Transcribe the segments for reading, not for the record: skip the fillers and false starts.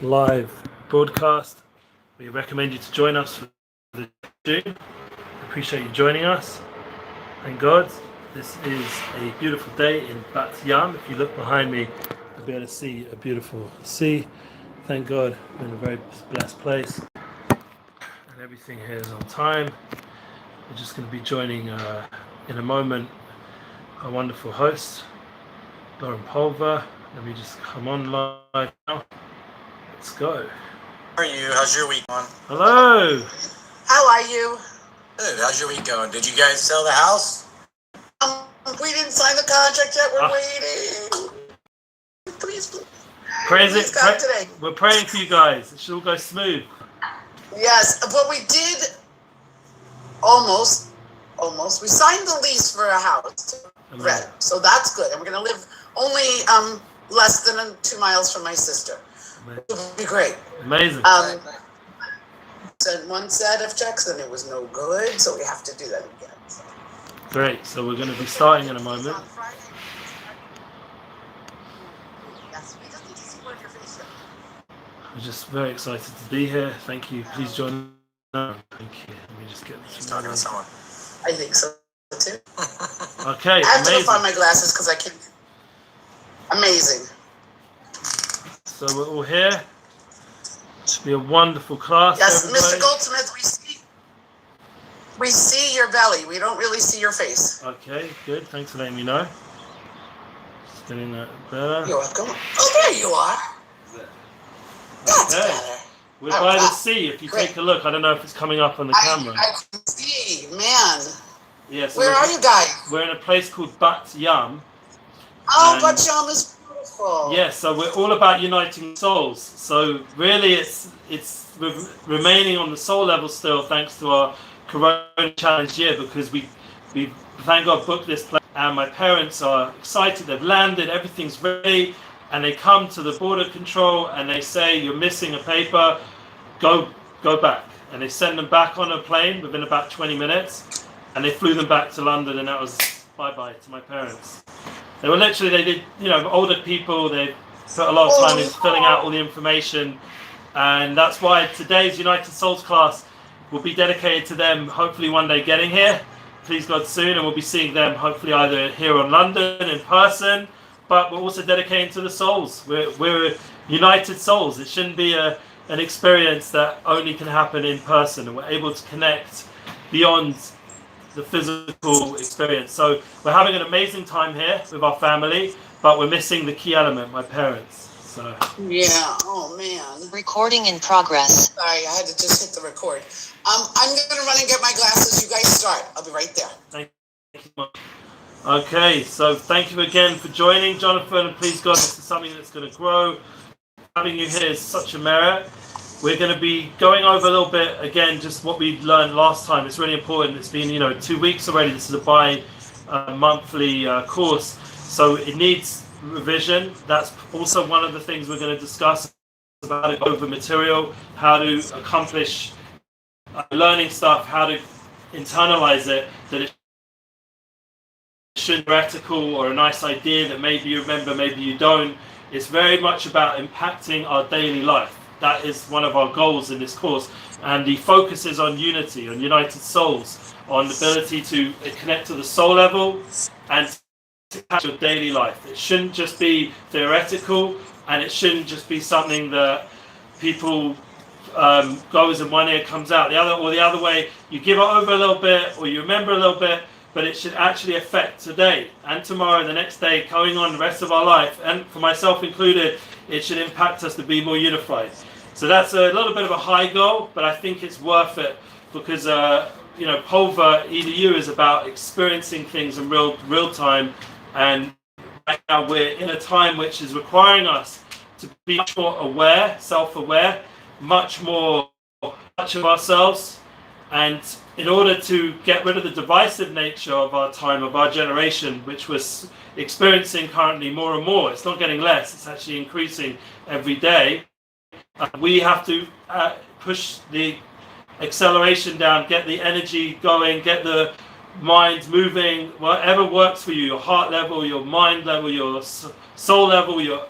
live broadcast. We recommend you to join us for the June. Appreciate you joining us. Thank God. This is a beautiful day in Bat Yam. If you look behind me, you'll be able to see a beautiful sea. Thank God we're in a very blessed place. And everything here is on time. We're just going to be joining in a moment our wonderful host, Lauren Pulver. Let me just come on live now. Let's go. How are you? How's your week going? Hello. How are you? Good. How's your week going? Did you guys sell the house? We didn't sign the contract yet. We're waiting. Please. Crazy. Today. We're praying for you guys. It should all go smooth. Yes, but we did almost. We signed the lease for a house. Red. So that's good. And we're going to live only less than 2 miles from my sister. It would be great. Amazing. Sent one set of checks and it was no good, so we have to do that again. So. Great. So we're going to be starting in a moment. Yes, we just need to see what your face is. We're just very excited to be here. Thank you. Please join us. Thank you. Let me just get this. He's talking to someone. I think so too. Okay. I have amazing. to go find my glasses because I can't. Amazing. So we're all here. Should be a wonderful class. Yes, everybody. Mr. Goldsmith, we see your belly. We don't really see your face. Okay, good. Thanks for letting me know. Just getting that better. You're welcome. Oh, there you are. That's Okay. better. We're by the sea. If you take a look, I don't know if it's coming up on the camera. I can see, man. Yeah, so Where are you guys? We're in a place called Bat Yam. Oh, Bat Yam is beautiful. Yeah, so we're all about uniting souls. So really, it's remaining on the soul level still, thanks to our Corona Challenge year, because we thank God booked this place, and my parents are excited. They've landed, everything's ready, and they come to the border control and they say, "You're missing a paper. Go back." And they send them back on a plane within about 20 minutes, and they flew them back to London, and that was bye-bye to my parents. They were literally, they did, older people, they put a lot of time in filling out all the information, and that's why today's United Souls class will be dedicated to them, hopefully one day getting here, please God soon, and we'll be seeing them hopefully either here in London in person, but we're also dedicating to the souls. We're united souls. It shouldn't be an experience that only can happen in person, and we're able to connect beyond the physical experience. So we're having an amazing time here with our family, but we're missing the key element, my parents. So yeah, oh man. Recording in progress. Sorry, I had to just hit the record. I'm gonna run and get my glasses. You guys start. I'll be right there. Thank you. Okay, so thank you again for joining, Jonathan, and please God, this is something that's going to grow. Having you here is such a merit. We're going to be going over a little bit again, just what we learned last time. It's really important. It's been 2 weeks already. This is a bi-monthly course, so it needs revision. That's also one of the things we're going to discuss about it over material, how to accomplish learning stuff, how to internalize it, that it shouldn't be theoretical or a nice idea that maybe you remember, maybe you don't. It's very much about impacting our daily life. That is one of our goals in this course, and the focus is on unity, on united souls, on the ability to connect to the soul level and to impact your daily life. It shouldn't just be theoretical, and it shouldn't just be something that people goes in one ear, comes out the other way. You give it over a little bit, or you remember a little bit, but it should actually affect today and tomorrow, the next day, going on the rest of our life, and for myself included, it should impact us to be more unified. So that's a little bit of a high goal, but I think it's worth it because Pulver EDU is about experiencing things in real time, and right now we're in a time which is requiring us to be much more aware, self-aware, much of ourselves, and in order to get rid of the divisive nature of our time, of our generation, which we're experiencing currently more and more. It's not getting less, it's actually increasing every day. We have to push the acceleration down, get the energy going, get the mind moving, whatever works for you, your heart level, your mind level, your soul level, your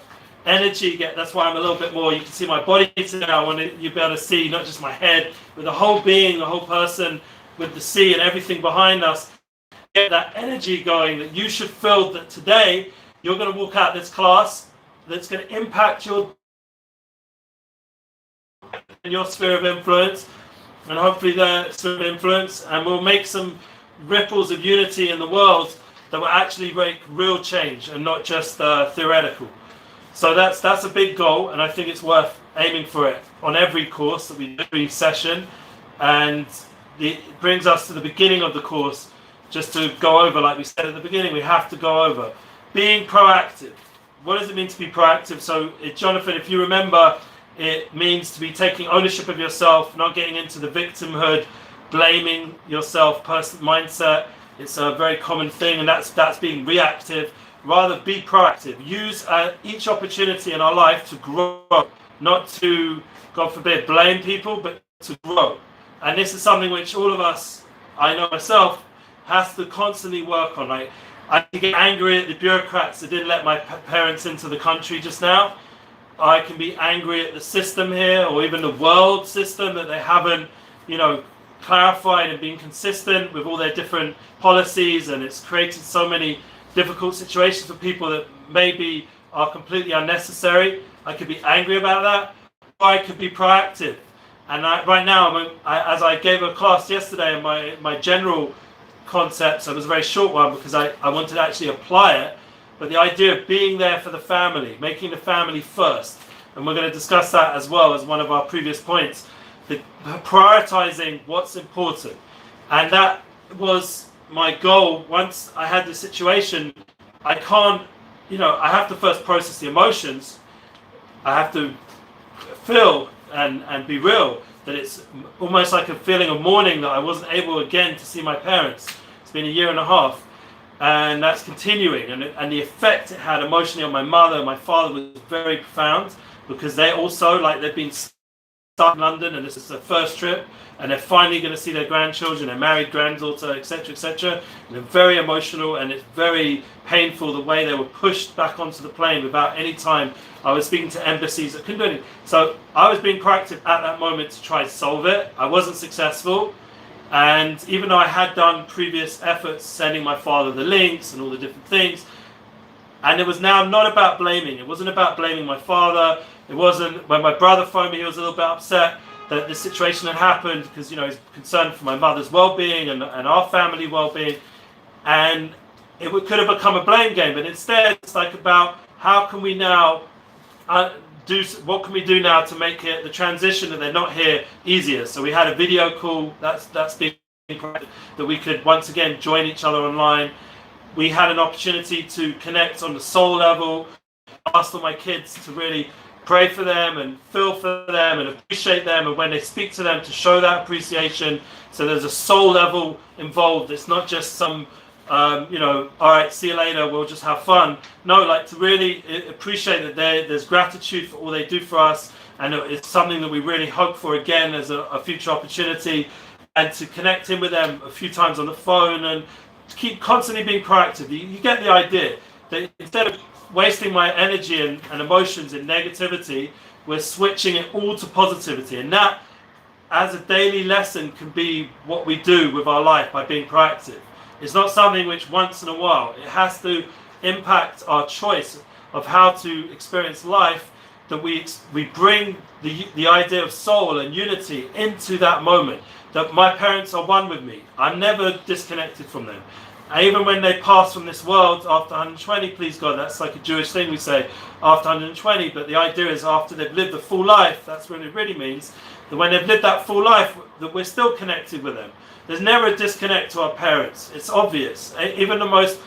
energy. That's why I'm a little bit more, you can see my body today. I want you to be able to see not just my head, but the whole being, the whole person, with the sea and everything behind us. Get that energy going, that you should feel that today you're going to walk out this class that's going to impact your sphere of influence, and hopefully their sphere of influence, and we'll make some ripples of unity in the world that will actually make real change and not just theoretical. So that's a big goal, and I think it's worth aiming for it on every course that we do, every session. And it brings us to the beginning of the course, just to go over, like we said at the beginning, we have to go over being proactive. What does it mean to be proactive? So, Jonathan, if you remember, it means to be taking ownership of yourself, not getting into the victimhood, blaming yourself mindset. It's a very common thing, and that's being reactive. Rather, be proactive. Use each opportunity in our life to grow, not to, God forbid, blame people, but to grow. And this is something which all of us, I know myself, has to constantly work on. Like, I can get angry at the bureaucrats that didn't let my parents into the country just now. I can be angry at the system here, or even the world system, that they haven't, clarified and been consistent with all their different policies, and it's created so many difficult situations for people that maybe are completely unnecessary. I could be angry about that, or I could be proactive. And right now, as I gave a class yesterday, in my general concept, so it was a very short one because I wanted to actually apply it, but the idea of being there for the family, making the family first, and we're going to discuss that as well as one of our previous points, the prioritizing what's important. And that was my goal. Once I had the situation, I can't, I have to first process the emotions. I have to feel and be real that it's almost like a feeling of mourning that I wasn't able again to see my parents. It's been a year and a half, and that's continuing. And the effect it had emotionally on my mother and my father was very profound, because they also, they've been stuck in London, and this is their first trip, and they're finally going to see their grandchildren, their married granddaughter, etc., etc. And they're very emotional, and it's very painful the way they were pushed back onto the plane without any time. I was speaking to embassies that couldn't do anything. So I was being proactive at that moment to try to solve it. I wasn't successful. And even though I had done previous efforts, sending my father the links and all the different things, and it was now not about blaming. It wasn't about blaming my father. It wasn't, when my brother phoned me, he was a little bit upset that this situation had happened, because, he's concerned for my mother's well-being and our family well-being. And it could have become a blame game. But instead, it's about how can we now what can we do now to make it, the transition that they're not here, easier. So we had a video call, that's been that we could once again join each other online. We had an opportunity to connect on the soul level, ask for my kids to really pray for them and feel for them and appreciate them, and when they speak to them, to show that appreciation. So there's a soul level involved. It's not just some all right, see you later, we'll just have fun. No, to really appreciate that there's gratitude for all they do for us, and it's something that we really hope for again as a future opportunity, and to connect in with them a few times on the phone, and to keep constantly being proactive. You get the idea that instead of wasting my energy and emotions in negativity, we're switching it all to positivity. And that, as a daily lesson, can be what we do with our life by being proactive. It's not something which once in a while. It has to impact our choice of how to experience life, that we bring the idea of soul and unity into that moment, that my parents are one with me. I'm never disconnected from them. And even when they pass from this world after 120, please God, that's like a Jewish thing we say, after 120, but the idea is after they've lived a full life, that's what it really means, that when they've lived that full life, that we're still connected with them. There's never a disconnect to our parents. It's obvious. Even the most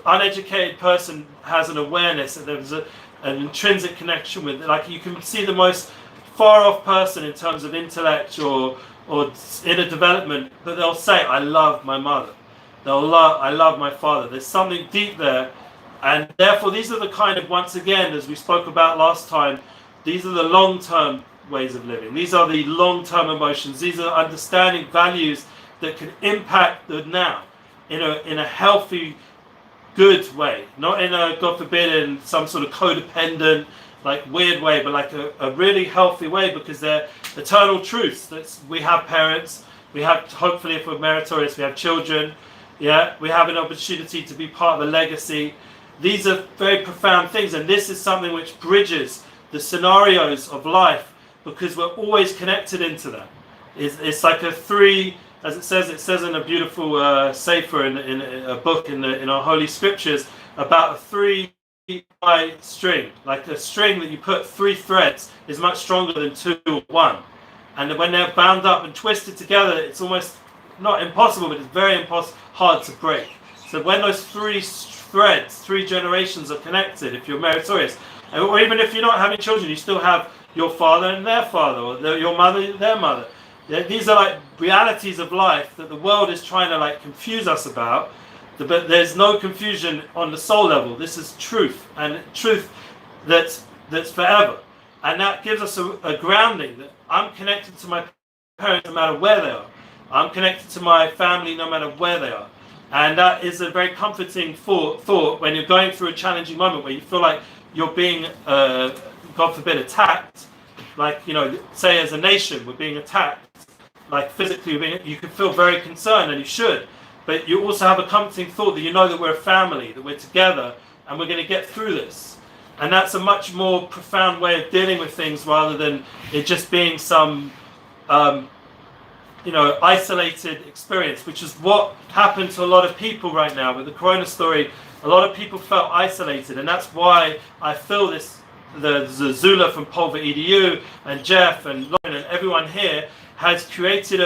uneducated person has an awareness that there's an intrinsic connection with. You can see the most far off person in terms of intellect or inner development, but they'll say, I love my mother. I love my father. There's something deep there. And therefore, these are the kind of, once again, as we spoke about last time, these are the long-term ways of living. These are the long-term emotions. These are understanding values that can impact the now in a healthy good way, not in a, God forbid, in some sort of codependent, like weird way, but like a really healthy way, because they're eternal truths. We have parents, we have, hopefully if we're meritorious, we have children, yeah, we have an opportunity to be part of a legacy. These are very profound things, and this is something which bridges the scenarios of life, because we're always connected into that. It's like a three, as it says in a beautiful sefer in a book in our holy scriptures, about a three-ply string. Like a string that you put three threads is much stronger than two or one. And when they're bound up and twisted together, it's almost not impossible, but it's very hard to break. So when those three threads, three generations are connected, if you're meritorious, or even if you're not having children, you still have your father and their father, or your mother and their mother. These are like realities of life that the world is trying to like confuse us about, but there's no confusion on the soul level. This is truth, and truth that's forever. And that gives us a grounding that I'm connected to my parents no matter where they are. I'm connected to my family no matter where they are. And that is a very comforting thought when you're going through a challenging moment where you feel like you're being, God forbid, attacked. Like, say as a nation, we're being attacked. Like physically, you can feel very concerned, and you should. But you also have a comforting thought that you know that we're a family, that we're together, and we're going to get through this. And that's a much more profound way of dealing with things, rather than it just being some isolated experience, which is what happened to a lot of people right now with the corona story. A lot of people felt isolated, and that's why I feel this, the Zula from Pulver EDU and Jeff and Lauren and everyone here has created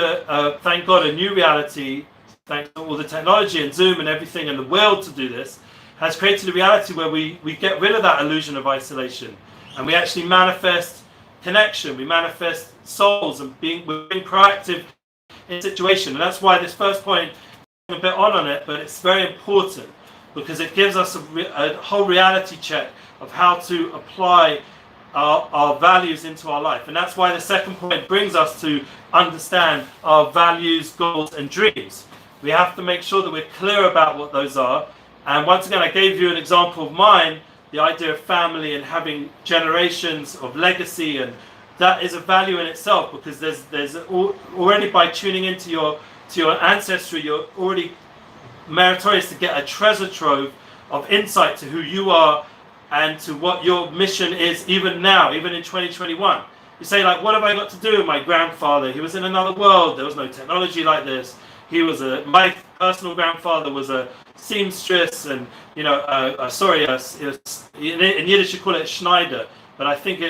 thank God, a new reality, thanks to all the technology and Zoom and everything and the will to do this, has created a reality where we get rid of that illusion of isolation, and we actually manifest connection, we manifest souls, and we're being proactive in situation. And that's why this first point, I'm a bit on it, but it's very important, because it gives us a whole reality check of how to apply our values into our life. And that's why the second point brings us to understand our values, goals, and dreams. We have to make sure that we're clear about what those are. And once again, I gave you an example of mine, the idea of family and having generations of legacy, and that is a value in itself, because there's already, by tuning into your ancestry, you're already meritorious to get a treasure trove of insight to who you are and to what your mission is, even now, even in 2021. You say, like, what have I got to do with my grandfather? He was in another world. There was no technology like this. My personal grandfather was a seamstress, and in Yiddish you call it a Schneider, but I think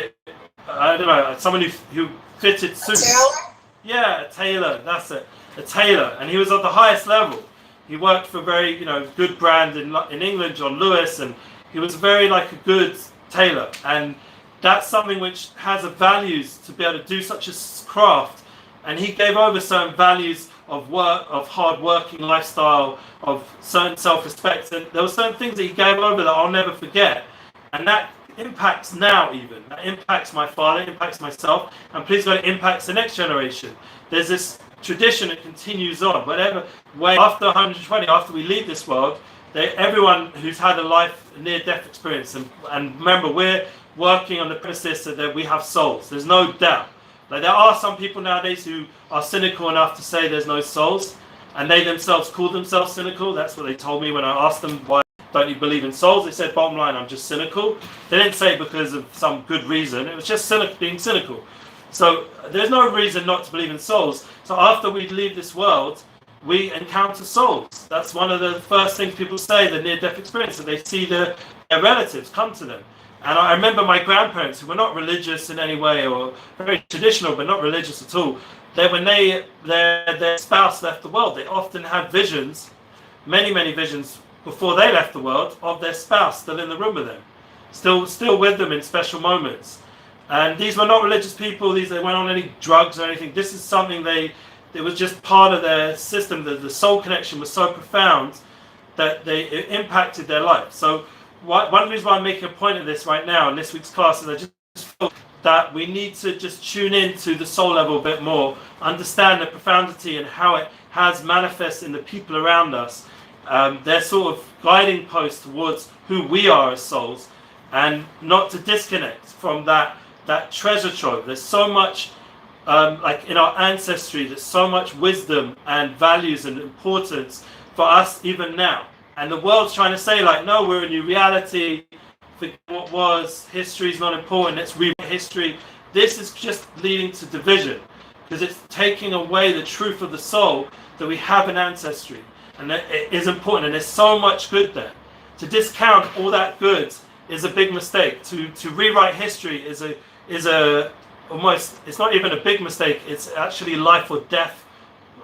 I don't know, someone who fitted suits. A tailor? Yeah, a tailor. That's it, a tailor, and he was at the highest level. He worked for a very good brand in England, John Lewis, and he was very like a good tailor, and that's something which has a values to be able to do such a craft. And he gave over certain values of work, of hard working lifestyle, of certain self-respect, and there were certain things that he gave over that I'll never forget, and that impacts now, even that impacts my father, impacts myself, and please God, it impacts the next generation. There's this tradition that continues on, whatever way, after 120, after we leave this world, everyone who's had a life near-death experience, and remember, we're working on the premises that we have souls. There's no doubt. Like, there are some people nowadays who are cynical enough to say there's no souls, and they themselves call themselves cynical. That's what they told me when I asked them, why don't you believe in souls? They said, bottom line, I'm just cynical. They didn't say because of some good reason. It was just being cynical. So there's no reason not to believe in souls. So after we leave this world, we encounter souls. That's one of the first things people say, the near-death experience, that they see their relatives come to them. And I remember my grandparents, who were not religious in any way, or very traditional, but not religious at all, when their spouse left the world, they often had visions, many visions, before they left the world, of their spouse still in the room with them, still with them in special moments. And these were not religious people. They weren't on any drugs or anything. This is something it was just part of their system. The soul connection was so profound that it impacted their life. So one reason why I'm making a point of this right now in this week's class is I just feel that we need to just tune into the soul level a bit more, understand the profundity and how it has manifested in the people around us, They're sort of guiding posts towards who we are as souls, and not to disconnect from that treasure trove. There's so much, like in our ancestry, there's so much wisdom and values and importance for us even now. And the world's trying to say, like, no, we're a new reality. Forget what was. History's not important. Let's rewrite history. This is just leading to division, because it's taking away the truth of the soul that we have in ancestry. And that it is important, and there's so much good there. To discount all that good is a big mistake. To rewrite history is a almost, it's not even a big mistake, it's actually life or death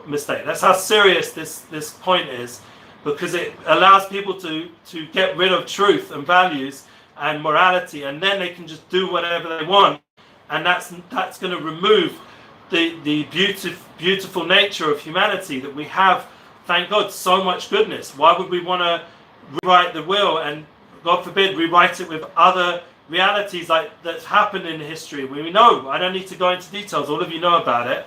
mistake. That's how serious this point is, because it allows people to get rid of truth and values and morality, and then they can just do whatever they want, and that's going to remove the beautiful nature of humanity that we have. Thank God, so much goodness. Why would we want to rewrite the will and, God forbid, rewrite it with other realities like that's happened in history? We know, I don't need to go into details, all of you know about it,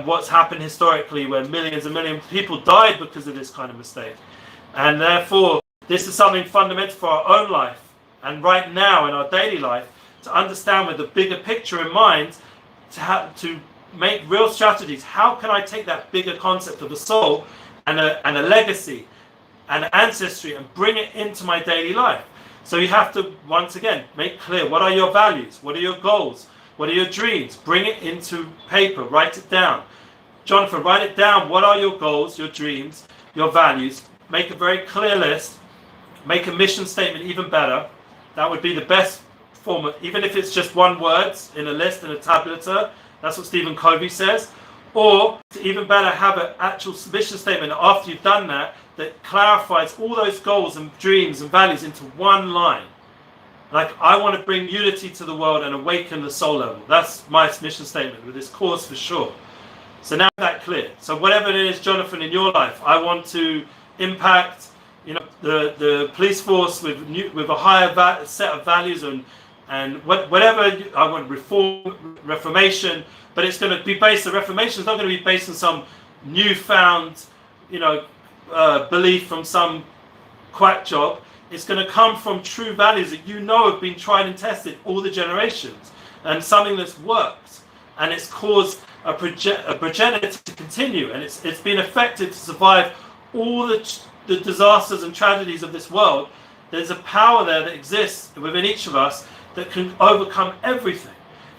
what's happened historically, where millions and millions of people died because of this kind of mistake. And therefore, this is something fundamental for our own life, and right now in our daily life, to understand with the bigger picture in mind, to make real strategies. How can I take that bigger concept of the soul and a legacy and ancestry and bring it into my daily life? So you have to, once again, make clear, what are your values? What are your goals? What are your dreams? Bring it into paper, write it down. Jonathan, write it down. What are your goals, your dreams, your values? Make a very clear list. Make a mission statement even better. That would be the best form, even if it's just one word in a list in a tabulator. That's what Stephen Covey says. Or, to even better, have an actual mission statement after you've done that clarifies all those goals and dreams and values into one line. Like, I want to bring unity to the world and awaken the soul level. That's my mission statement with this course for sure. So now that clear. So whatever it is, Jonathan, in your life, I want to impact, the police force with a higher set of values and whatever. I want reformation, but it's going to be based. The reformation is not going to be based on some newfound, belief from some quack job. It's going to come from true values that have been tried and tested all the generations, and something that's worked, and it's caused a progenitor to continue, and it's been effective to survive all the disasters and tragedies of this world. There's a power there that exists within each of us that can overcome everything,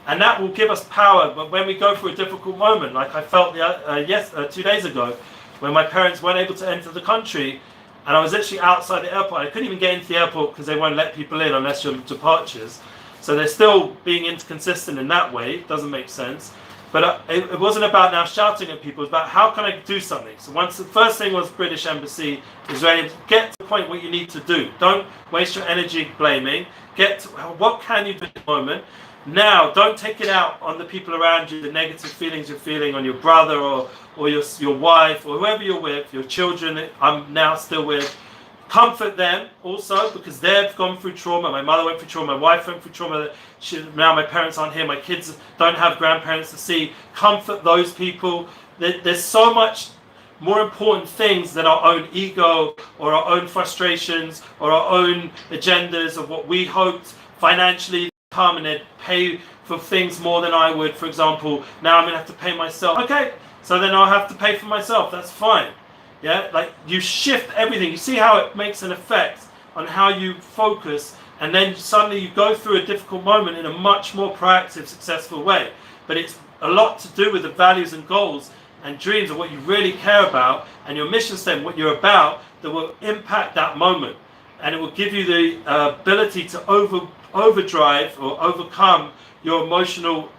and that will give us power. But when we go through a difficult moment, like I felt 2 days ago, when my parents weren't able to enter the country, and I was literally outside the airport. I couldn't even get into the airport because they won't let people in unless you're departures. So they're still being inconsistent in that way. It doesn't make sense. But it wasn't about now shouting at people. It was about, how can I do something? So once the first thing was British Embassy, Israeli, get to the point what you need to do. Don't waste your energy blaming. Get to what can you do at the moment. Now, don't take it out on the people around you, the negative feelings you're feeling on your brother or your wife or whoever you're with, your children. I'm now still with. Comfort them also, because they've gone through trauma. My mother went through trauma. My wife went through trauma. Now my parents aren't here. My kids don't have grandparents to see. Comfort those people. There's so much more important things than our own ego or our own frustrations or our own agendas of what we hoped financially come and they'd pay for things more than I would. For example, now I'm going to have to pay myself. Okay, so then I'll have to pay for myself. That's fine. Yeah, like you shift everything. You see how it makes an effect on how you focus, and then suddenly you go through a difficult moment in a much more proactive, successful way. But it's a lot to do with the values and goals and dreams of what you really care about, and your mission statement, what you're about, that will impact that moment, and it will give you the ability to overdrive or overcome your emotional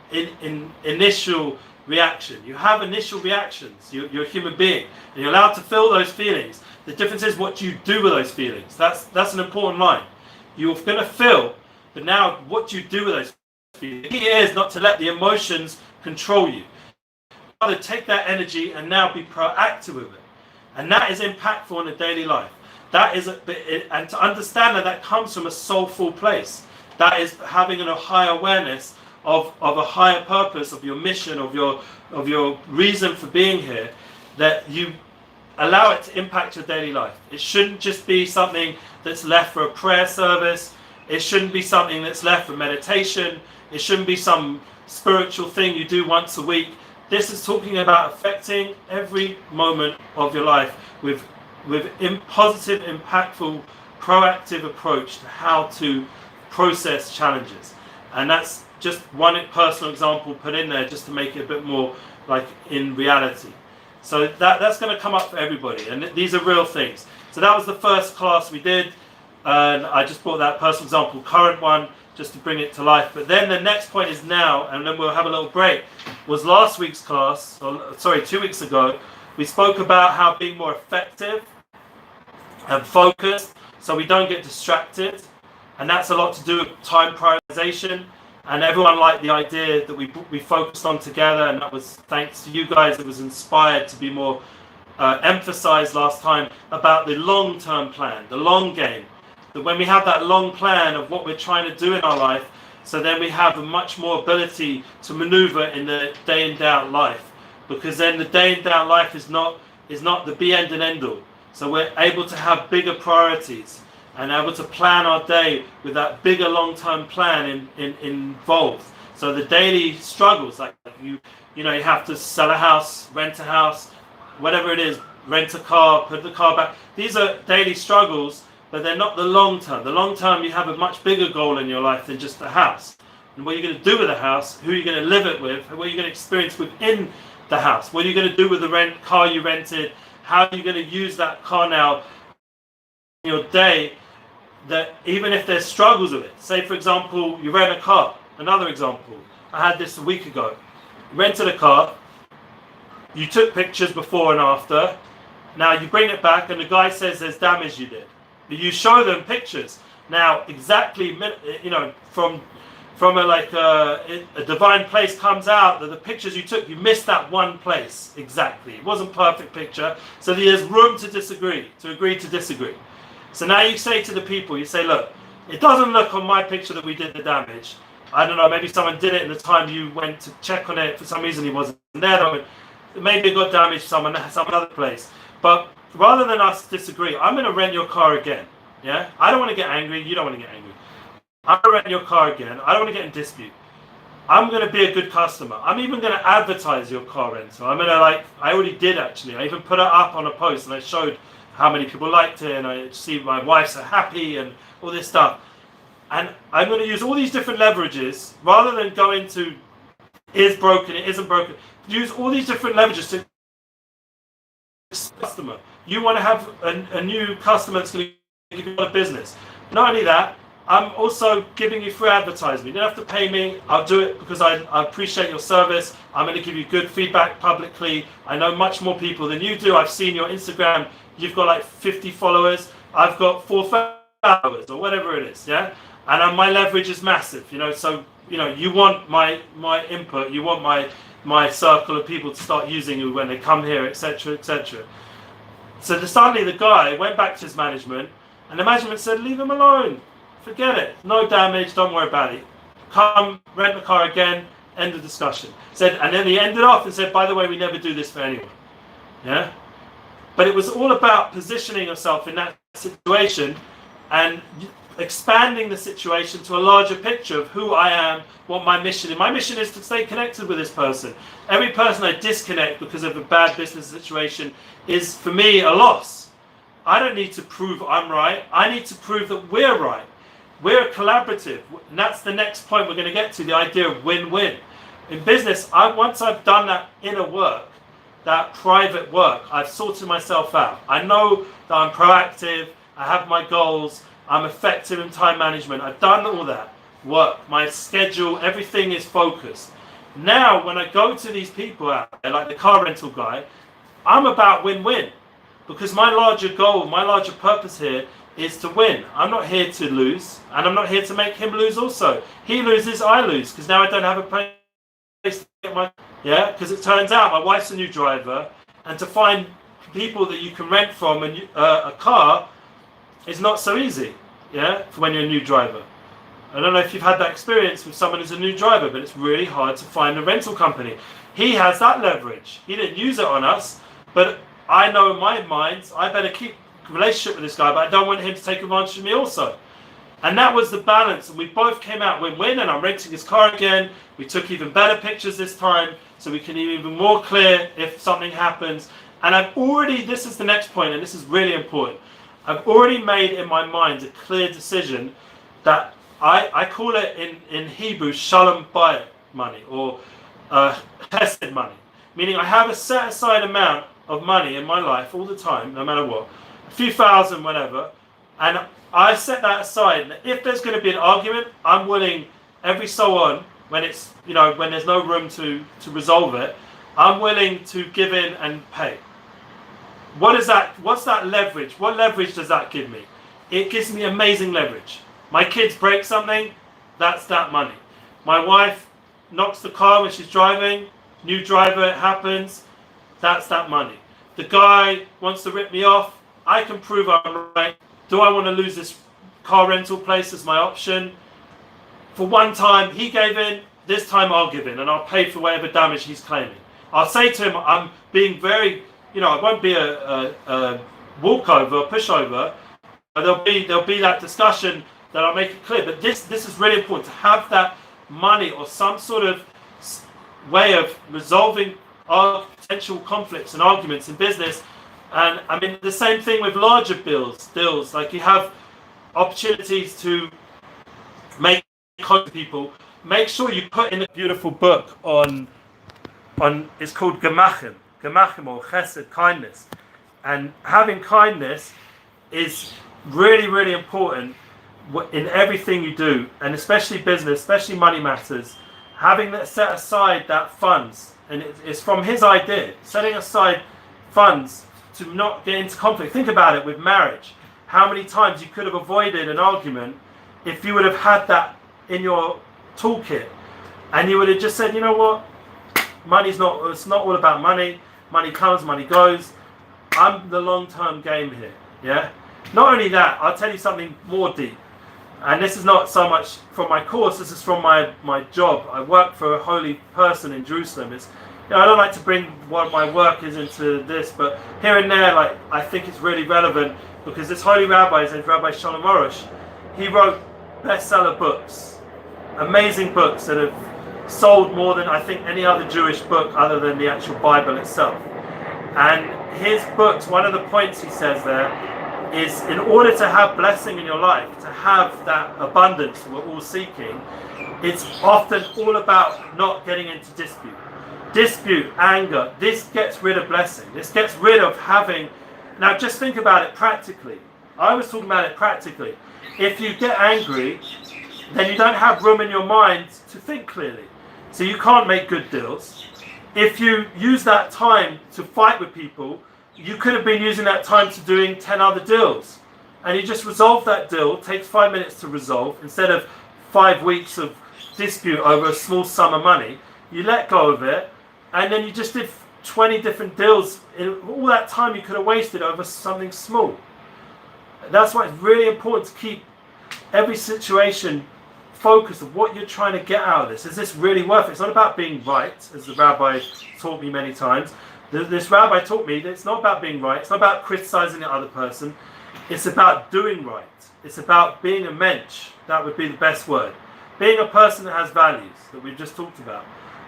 initial reaction. You have initial reactions. You're a human being, and you're allowed to feel those feelings. The difference is what you do with those feelings. That's an important line. You're going to feel, but now what you do with those feelings. The key is not to let the emotions control you. Rather, take that energy and now be proactive with it, and that is impactful in a daily life. That is, and to understand that comes from a soulful place. That is having a high awareness of a higher purpose, of your mission, of your reason for being here, that you allow it to impact your daily life. It shouldn't just be something that's left for a prayer service. It shouldn't be something that's left for meditation. It shouldn't be some spiritual thing you do once a week. This is talking about affecting every moment of your life with positive, impactful, proactive approach to how to process challenges. And that's just one personal example put in there just to make it a bit more like in reality. So that's going to come up for everybody, and these are real things. So that was the first class we did, and I just brought that personal example, current one, just to bring it to life. But then the next point is now, and then we'll have a little break, was last week's class, 2 weeks ago. We spoke about how being more effective and focused so we don't get distracted, and that's a lot to do with time prioritization. And everyone liked the idea that we focused on together, and that was thanks to you guys. It was inspired to be more emphasized last time about the long-term plan, the long game. That when we have that long plan of what we're trying to do in our life, so then we have a much more ability to maneuver in the day in day out life, because then the day in day out life is not the be end and end all. So we're able to have bigger priorities and able to plan our day with that bigger long-term plan involved. So the daily struggles, like you have to sell a house, rent a house, whatever it is, rent a car, put the car back. These are daily struggles, but they're not the long term. The long term, you have a much bigger goal in your life than just the house. And what you're going to do with the house, who you're going to live it with, what you're going to experience within the house, what are you going to do with the car you rented, how are you going to use that car now in your day, that even if there's struggles with it. Say, for example, you rent a car. Another example, I had this a week ago. You rented a car, you took pictures before and after, now you bring it back and the guy says there's damage you did. But you show them pictures. Now, exactly, from a divine place comes out that the pictures you took, you missed that one place exactly. It wasn't a perfect picture, so there's room to agree to disagree. So now you say to the people, you say, look, it doesn't look on my picture that we did the damage. I don't know, maybe someone did it in the time you went to check on it. For some reason he wasn't there. Maybe it got damaged some other place. But rather than us disagree, I'm going to rent your car again. Yeah? I don't want to get angry. You don't want to get angry. I'm going to rent your car again. I don't want to get in dispute. I'm going to be a good customer. I'm even going to advertise your car rental. I'm going to I already did actually. I even put it up on a post and I showed how many people liked it, and I see my wife's so happy and all this stuff. And I'm going to use all these different leverages rather than go into is broken, it isn't broken. Use all these different leverages to customer. You want to have a new customer that's going to give you a lot of business. Not only that, I'm also giving you free advertising. You don't have to pay me. I'll do it because I appreciate your service. I'm going to give you good feedback publicly. I know much more people than you do. I've seen your Instagram. You've got 50 followers. I've got 4 followers or whatever it is. Yeah. And my leverage is massive. So you want my input. You want my circle of people to start using you when they come here, etc., etc. So suddenly the guy went back to his management, and the management said, "Leave him alone. Forget it. No damage. Don't worry about it. Come rent the car again. End of discussion." And then he ended off and said, "By the way, we never do this for anyone." Yeah. But it was all about positioning yourself in that situation and expanding the situation to a larger picture of who I am, what my mission is. My mission is to stay connected with this person. Every person I disconnect because of a bad business situation is, for me, a loss. I don't need to prove I'm right. I need to prove that we're right. We're collaborative. And that's the next point we're going to get to, the idea of win-win. In business, once I've done that inner work, that private work, I've sorted myself out. I know that I'm proactive, I have my goals, I'm effective in time management. I've done all that work. My schedule, everything is focused. Now, when I go to these people out there, like the car rental guy, I'm about win-win. Because my larger goal, my larger purpose here is to win. I'm not here to lose, and I'm not here to make him lose also. He loses, I lose, because now I don't have a place to get my... Yeah, because it turns out my wife's a new driver, and to find people that you can rent from a car is not so easy, yeah, for when you're a new driver. I don't know if you've had that experience with someone who's a new driver, but it's really hard to find a rental company. He has that leverage. He didn't use it on us, but I know in my mind, I better keep a relationship with this guy, but I don't want him to take advantage of me also. And that was the balance. And we both came out win-win, and I'm renting his car again. We took even better pictures this time, so we can be even more clear if something happens. And I've already, this is the next point, and this is really important. I've already made in my mind a clear decision that I call it in Hebrew, shalom bayit money, or chesed money. Meaning I have a set aside amount of money in my life all the time, no matter what, a few thousand, whatever, and I set that aside. And if there's going to be an argument, I'm willing every so on, when it's, you know, when there's no room to resolve it, I'm willing to give in and pay. What is that? What's that leverage? What leverage does that give me? It gives me amazing leverage. My kids break something, that's that money. My wife knocks the car when she's driving, new driver, it happens, that's that money. The guy wants to rip me off, I can prove I'm right. Do I want to lose this car rental place as my option? For one time, he gave in, this time I'll give in, and I'll pay for whatever damage he's claiming. I'll say to him, I'm being very, you know, it won't be a walkover, a pushover. There'll be that discussion that I'll make it clear. But this is really important, to have that money or some sort of way of resolving our potential conflicts and arguments in business. And I mean, the same thing with larger deals. Like, you have opportunities to make people. Make sure you put in a beautiful book on it's called Gemachim or Chesed, kindness. And having kindness is really, really important in everything you do, and especially business, especially money matters. Having that set aside that funds, and it's from his idea, setting aside funds to not get into conflict. Think about it with marriage. How many times you could have avoided an argument if you would have had that in your toolkit, and you would have just said, you know what, it's not all about money. Money comes, money goes. I'm the long-term game here. Yeah. Not only that, I'll tell you something more deep. And this is not so much from my course, this is from my job. I work for a holy person in Jerusalem. It's, you know, I don't like to bring what my work is into this, but here and there, like, I think it's really relevant, because this holy rabbi, his name is Rabbi Shalom Arush, he wrote bestseller books, amazing books that have sold more than I think any other Jewish book other than the actual Bible itself. And his books, one of the points he says there is, in order to have blessing in your life, to have that abundance we're all seeking, it's often all about not getting into dispute, anger. This gets rid of blessing. This gets rid of having. Now just think about it practically. I was talking about it practically. If you get angry, then you don't have room in your mind to think clearly, so you can't make good deals. If you use that time to fight with people, you could have been using that time to doing 10 other deals, and you just resolve that deal. It takes 5 minutes to resolve instead of 5 weeks of dispute over a small sum of money. You let go of it, and then you just did 20 different deals. All that time you could have wasted over something small. That's why it's really important to keep every situation focused on what you're trying to get out of this. Is this really worth it? It's not about being right, as the rabbi taught me many times. This rabbi taught me that it's not about being right. It's not about criticizing the other person. It's about doing right. It's about being a mensch. That would be the best word. Being a person that has values that we've just talked about.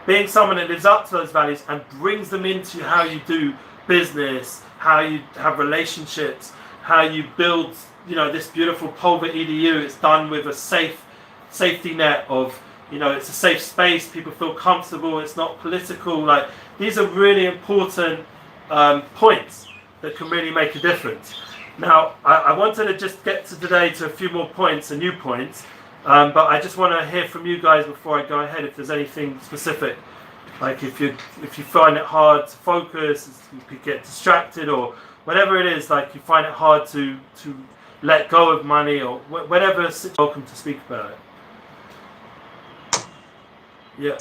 Being someone that lives up to those values and brings them into how you do business, how you have relationships, how you build, you know, this beautiful Pulver EDU. It's done with a safety net of, you know, it's a safe space. People feel comfortable. It's not political. Like, these are really important points that can really make a difference. Now, I wanted to just get to today to a few more points and new points, but I just want to hear from you guys before I go ahead. If there's anything specific, like if you find it hard to focus, you could get distracted, or whatever it is, like you find it hard to let go of money, or whatever, welcome to speak about it. Yeah.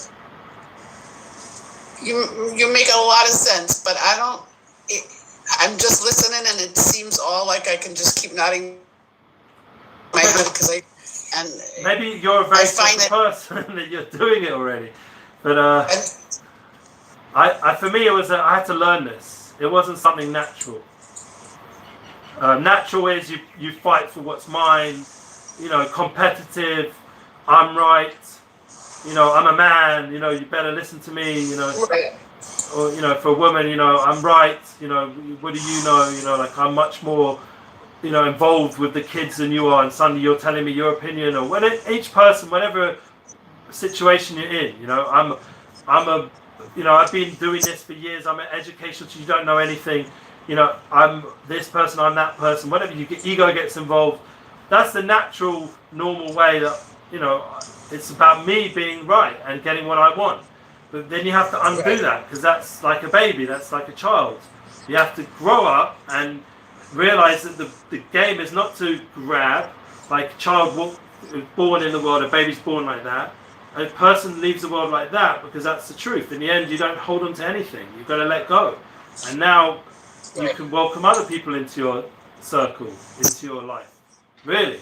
You make a lot of sense, but I'm just listening, and it seems all like I can just keep nodding my head because maybe you're a very special person that you're doing it already, but I for me it was I had to learn this. It wasn't something natural. Natural is you fight for what's mine, competitive, I'm right, I'm a man, you better listen to me, Right. or, for a woman, I'm right, what do you know, like I'm much more, involved with the kids than you are, and suddenly you're telling me your opinion, or when each person, whatever situation you're in, I've been doing this for years, I'm an educational, so you don't know anything. I'm this person, I'm that person, whatever ego gets involved. That's the natural, normal way that, it's about me being right and getting what I want. But then you have to undo that, because that's like a baby, that's like a child. You have to grow up and realize that the game is not to grab, like a child born in the world, a baby's born like that. A person leaves the world like that because that's the truth. In the end, you don't hold on to anything. You've got to let go. And now you can welcome other people into your circle, into your life. Really.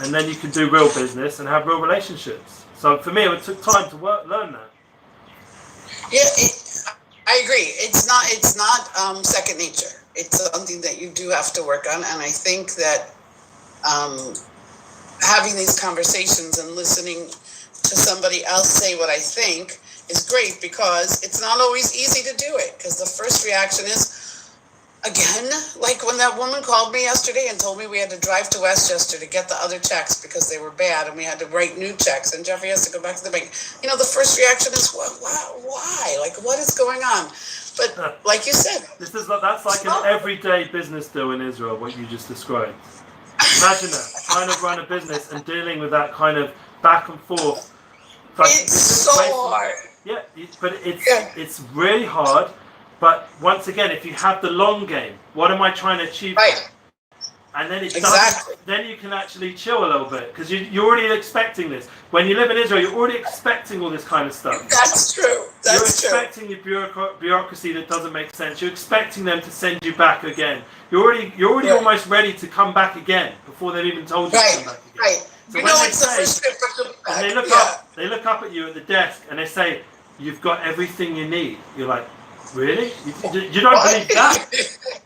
And then you can do real business and have real relationships. So for me, it took time to learn that. Yeah, I agree. It's not second nature. It's something that you do have to work on. And I think that having these conversations and listening to somebody else say what I think is great, because it's not always easy to do it. Because the first reaction is, again, like when that woman called me yesterday and told me we had to drive to Westchester to get the other checks because they were bad, and we had to write new checks, and Jeffrey has to go back to the bank. The first reaction is, why? Like, what is going on? But like you said, that's like an everyday business deal in Israel, what you just described. Imagine that, trying to run a business and dealing with that kind of back and forth. It's so hard. Yeah, but it's really hard. But once again, if you have the long game, what am I trying to achieve? Right. And then then you can actually chill a little bit, because you're already expecting this. When you live in Israel, you're already expecting all this kind of stuff. That's true. You're expecting your bureaucracy that doesn't make sense. You're expecting them to send you back again. You're already almost ready to come back again before they've even told you to come back again. Right. So it's the first step for coming back. And they look up at you at the desk and they say, "You've got everything you need." You're like, really? You don't believe that?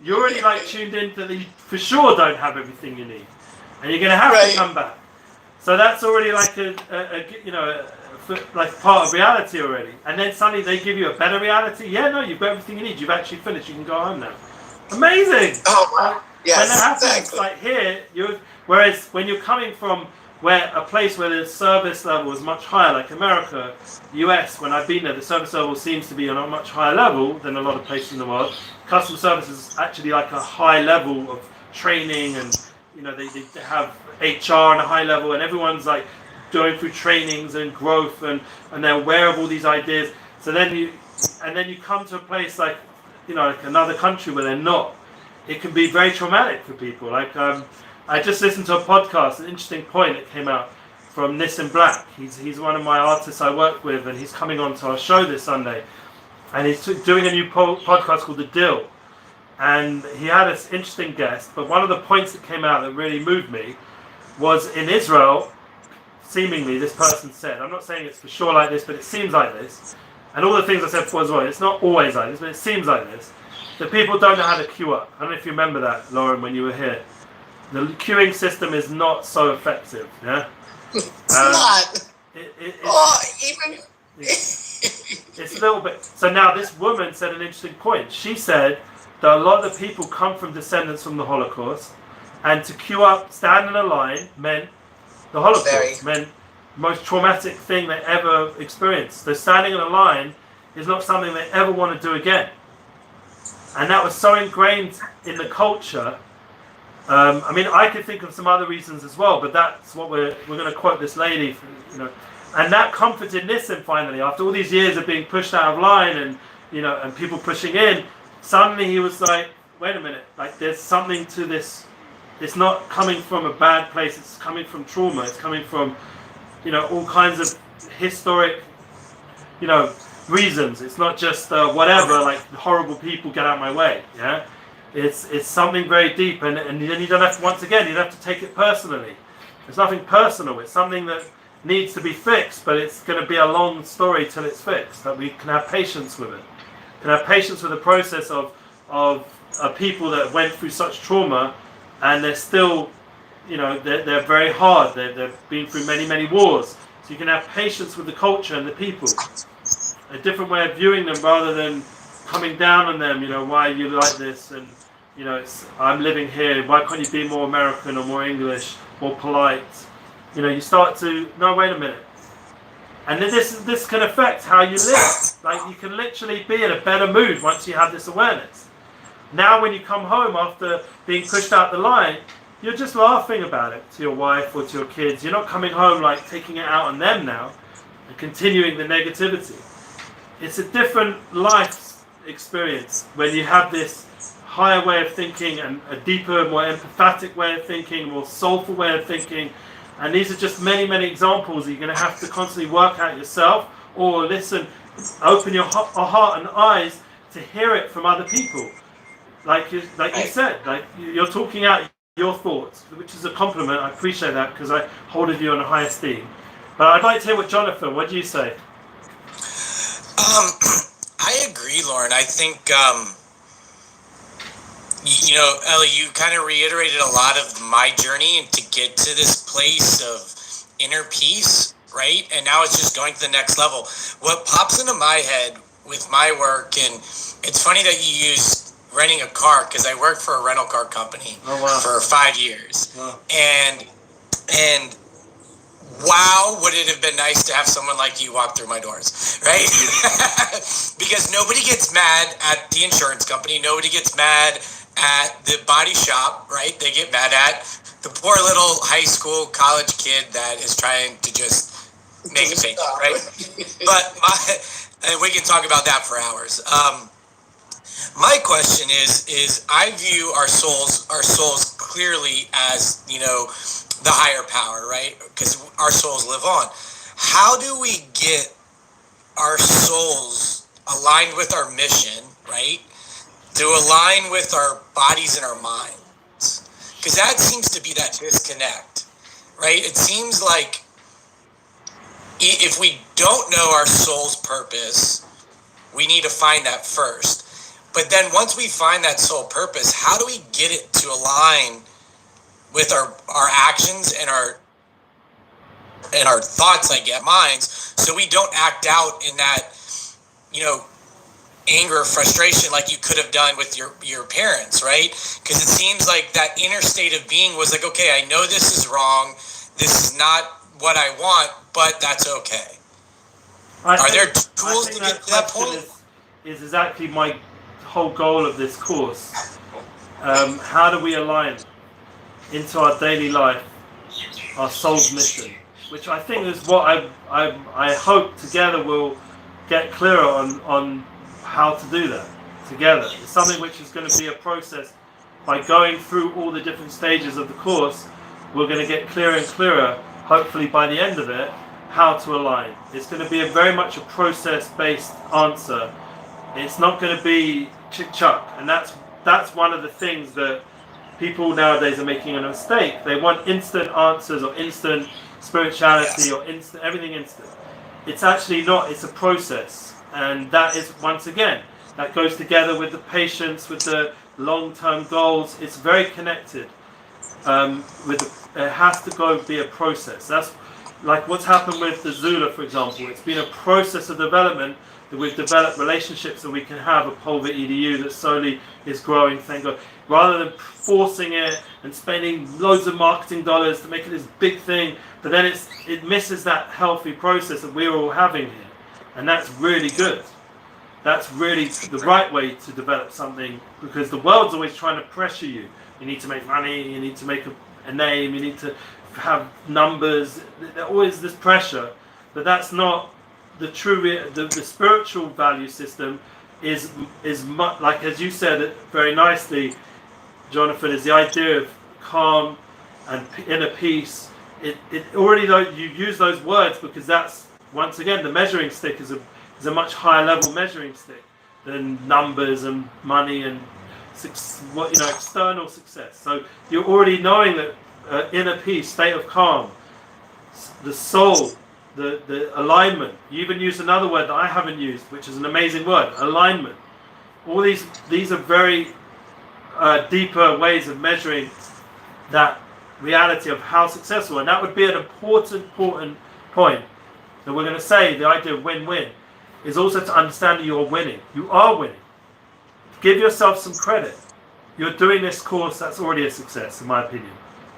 You're already like tuned into you for sure don't have everything you need, and you're going to have to come back. So that's already like like part of reality already. And then suddenly they give you a better reality. Yeah, no, you've got everything you need. You've actually finished. You can go home now. Amazing. Oh wow. Yes. When that happens, Exactly. like here, whereas when you're coming from a place where the service level is much higher, like America, US, when I've been there, the service level seems to be on a much higher level than a lot of places in the world. Customer service is actually like a high level of training, and they have HR on a high level, and everyone's like going through trainings and growth, and they're aware of all these ideas. So then you come to a place like like another country where they're not. It can be very traumatic for people. Like I just listened to a podcast, an interesting point that came out from Nissan Black. He's one of my artists I work with, and he's coming on to our show this Sunday. And he's doing a new podcast called The Deal. And he had an interesting guest, but one of the points that came out that really moved me was in Israel, seemingly this person said, I'm not saying it's for sure like this, but it seems like this. And all the things I said before as well, it's not always like this, but it seems like this. That people don't know how to queue up. I don't know if you remember that, Lauren, when you were here. The queuing system is not so effective, yeah? It's not. It's a little bit. So now this woman said an interesting point. She said that a lot of the people come from descendants from the Holocaust, and to queue up, stand in a line, meant the Holocaust, meant the most traumatic thing they ever experienced. So standing in a line is not something they ever want to do again. And that was so ingrained in the culture. I mean, I could think of some other reasons as well, but that's what we're going to quote this lady, and that comforted Nissan finally after all these years of being pushed out of line and and people pushing in. Suddenly he was like, wait a minute, like there's something to this. It's not coming from a bad place. It's coming from trauma. It's coming from all kinds of historic reasons. It's not just whatever, like horrible people get out of my way. Yeah. It's something very deep, and then you don't have to, once again, you don't have to take it personally. It's nothing personal. It's something that needs to be fixed, but it's going to be a long story till it's fixed, that we can have patience with it. can have patience with the process of people that went through such trauma, and they're still, they're very hard. They've been through many wars. So you can have patience with the culture and the people. A different way of viewing them rather than coming down on them. Why are you like this? And I'm living here. Why can't you be more American or more English, more polite? You start to no. Wait a minute. And this can affect how you live. Like, you can literally be in a better mood once you have this awareness. Now when you come home after being pushed out the line, you're just laughing about it to your wife or to your kids. You're not coming home like taking it out on them now and continuing the negativity. It's a different life experience when you have this higher way of thinking and a deeper, more empathetic way of thinking, more soulful way of thinking. And these are just many examples that you're going to have to constantly work out yourself, or listen, open your heart and eyes to hear it from other people. Like you said, like you're talking out your thoughts, which is a compliment. I appreciate that because I hold of you in a high esteem. But I'd like to hear what Jonathan, what do you say? I agree, Lauren. I think, Ellie, you kind of reiterated a lot of my journey to get to this place of inner peace, right? And now it's just going to the next level. What pops into my head with my work, and it's funny that you use renting a car, because I worked for a rental car company for 5 years. Wow. And wow, would it have been nice to have someone like you walk through my doors, right? Because nobody gets mad at the insurance company. Nobody gets mad at the body shop, right? They get mad at the poor little high school, college kid that is trying to just make a paycheck, right? But we can talk about that for hours. My question is I view our souls clearly as, the higher power, right? Because our souls live on. How do we get our souls aligned with our mission, right? To align with our bodies and our minds? Because that seems to be that disconnect, right? It seems like if we don't know our soul's purpose, we need to find that first. But then once we find that soul purpose, how do we get it to align with our actions and our thoughts, minds, so we don't act out in that, anger or frustration like you could have done with your parents, right? Because it seems like that inner state of being was like, okay, I know this is wrong. This is not what I want, but that's okay. Are there tools to get to that point? Is exactly my whole goal of this course. How do we align into our daily life, our soul's mission, which I think is what I hope together we'll get clearer on how to do that together. It's something which is going to be a process. By going through all the different stages of the course, we're going to get clearer and clearer, hopefully by the end of it, how to align. It's going to be very much a process-based answer. It's not going to be chick-chuck, and that's one of the things that people nowadays are making a mistake. They want instant answers or instant spirituality or instant everything instant. It's actually not. It's a process, and that is, once again, that goes together with the patience, with the long-term goals. It's very connected. It has to be a process. That's like what's happened with the Zula, for example. It's been a process of development that we've developed relationships that we can have a Pulver EDU that slowly is growing, thank God. Rather than forcing it and spending loads of marketing dollars to make it this big thing, but then it misses that healthy process that we're all having here. And that's really good. That's really the right way to develop something, because the world's always trying to pressure you. You need to make money, you need to make a name, you need to have numbers. There's always this pressure, but that's not the true. The spiritual value system is much, like as you said it very nicely, Jonathan, is the idea of calm and inner peace. It already, though, you use those words because that's, once again, the measuring stick is a much higher level measuring stick than numbers and money and external success. So you're already knowing that inner peace, state of calm, the soul, the alignment. You even used another word that I haven't used, which is an amazing word, alignment. All these are very deeper ways of measuring that reality of how successful, and that would be an important point that we're going to say. The idea of win-win is also to understand that you're winning. You are winning. Give yourself some credit. You're doing this course, that's already a success in my opinion.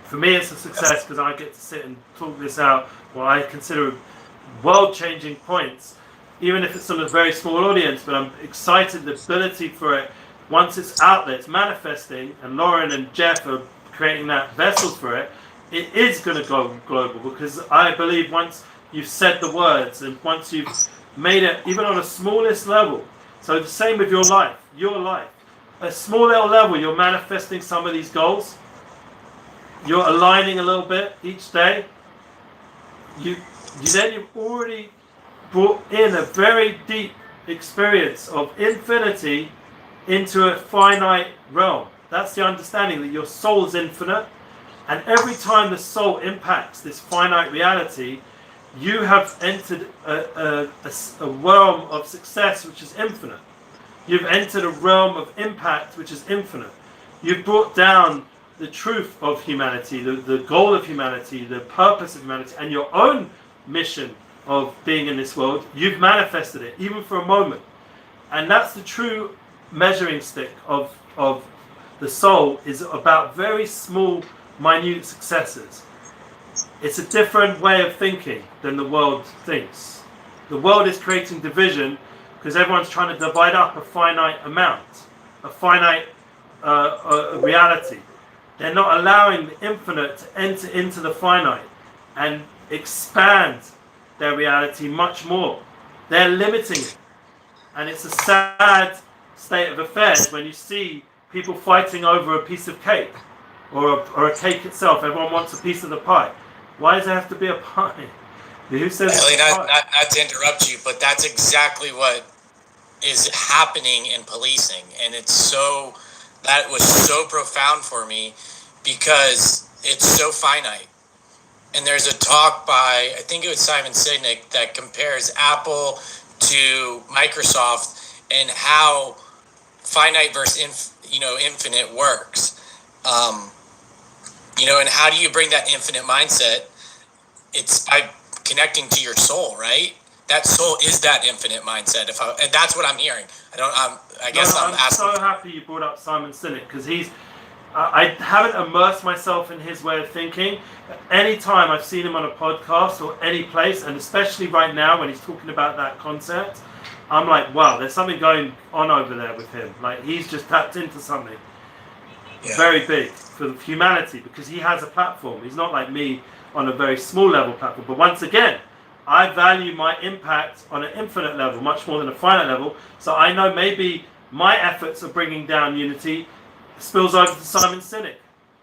For me it's a success because I get to sit and talk this out, what I consider world-changing points, even if it's on a very small audience, but I'm excited the ability for it. Once it's out there, it's manifesting, and Lauren and Jeff are creating that vessel for it, it is going to go global, because I believe once you've said the words and once you've made it, even on a smallest level, so the same with your life, a small little level, you're manifesting some of these goals, you're aligning a little bit each day, you've already brought in a very deep experience of infinity into a finite realm. That's the understanding that your soul is infinite, and every time the soul impacts this finite reality, you have entered a realm of success which is infinite. You've entered a realm of impact which is infinite. You've brought down the truth of humanity, the goal of humanity, the purpose of humanity, and your own mission of being in this world. You've manifested it, even for a moment. And that's the true measuring stick of the soul, is about very small, minute successes. It's a different way of thinking than the world thinks. The world is creating division because everyone's trying to divide up a finite amount, a finite reality. They're not allowing the infinite to enter into the finite and expand their reality much more. They're limiting it. And it's a sad state of affairs when you see people fighting over a piece of cake or a cake itself. Everyone wants a piece of the pie. Why does it have to be a pie? Who says Ellie, not to interrupt you, but that's exactly what is happening in policing. And that was so profound for me because it's so finite. And there's a talk by, I think it was Simon Sinek, that compares Apple to Microsoft and how finite versus infinite works. And how do you bring that infinite mindset? It's by connecting to your soul, right? That soul is that infinite mindset. And that's what I'm hearing. I'm so happy you brought up Simon Sinek, because I haven't immersed myself in his way of thinking. Anytime I've seen him on a podcast or any place, and especially right now when he's talking about that concept, I'm like, wow, there's something going on over there with him. Like, he's just tapped into something very big for humanity, because he has a platform. He's not like me on a very small level platform. But once again, I value my impact on an infinite level much more than a finite level. So I know maybe my efforts of bringing down unity spills over to Simon Sinek.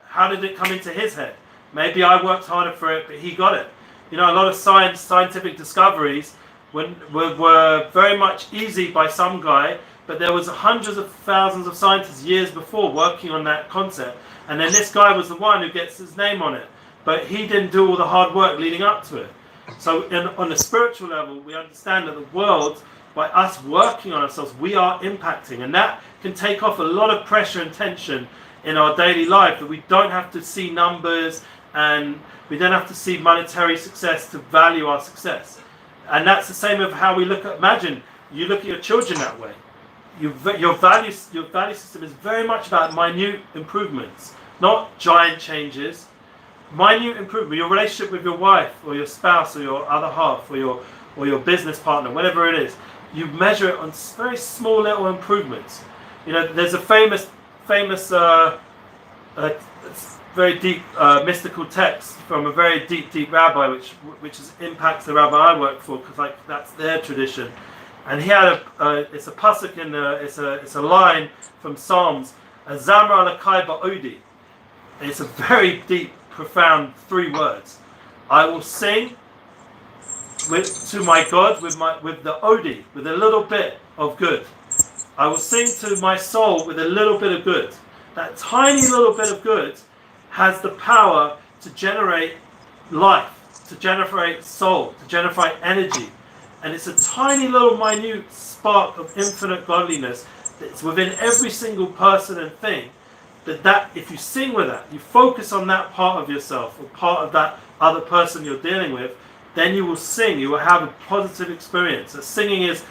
How did it come into his head? Maybe I worked harder for it, but he got it. A lot of scientific discoveries were very much easy by some guy, but there was hundreds of thousands of scientists years before working on that concept. And then this guy was the one who gets his name on it. But he didn't do all the hard work leading up to it. So on a spiritual level, we understand that the world, by us working on ourselves, we are impacting. And that can take off a lot of pressure and tension in our daily life, that we don't have to see numbers and we don't have to see monetary success to value our success. And that's the same of how we look at, imagine, you look at your children that way. Your value system is very much about minute improvements, not giant changes. Minute improvement, your relationship with your wife or your spouse or your other half or your business partner, whatever it is, you measure it on very small little improvements. There's a famous very deep mystical text from a very deep rabbi, which has impacted the rabbi I work for, because that's their tradition. And he had it's a pasuk it's a line from Psalms, Zamra Alakai Ba'odi. It's a very deep, profound 3 words. I will sing to my God with the Odi, with a little bit of good. I will sing to my soul with a little bit of good. That tiny little bit of good has the power to generate life, to generate soul, to generate energy. And it's a tiny little minute spark of infinite godliness It's within every single person and thing that if you sing with that, you focus on that part of yourself or part of that other person you're dealing with, then you will sing. You will have a positive experience. So singing is